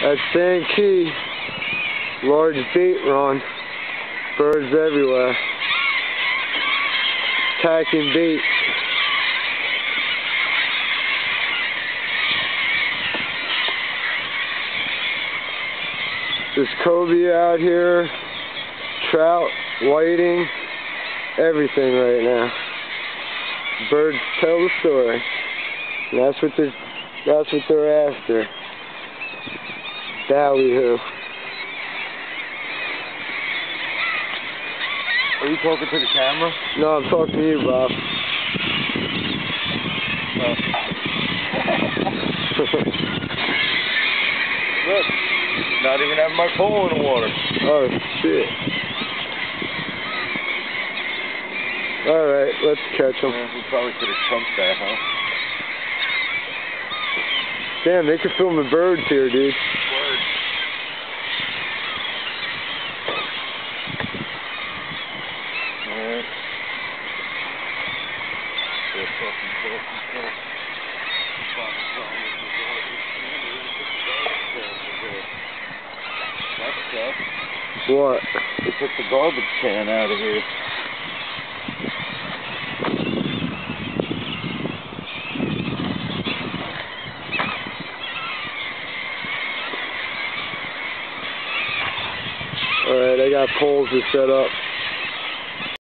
At Sand Key, large bait run, birds everywhere, attacking bait. There's cobia out here, trout, whiting, everything right now. Birds tell the story. And that's what they're after. Ballyhoo. Are you talking to the camera? No, I'm talking to you, Bob. Look, not even having my pole in the water. Oh, shit. Alright, let's catch them. Yeah, we probably could have chunked that, huh? Damn, they can film the birds here, dude. Word. Alright. That's tough. What? They took the garbage can out of here. Alright, I got poles to set up.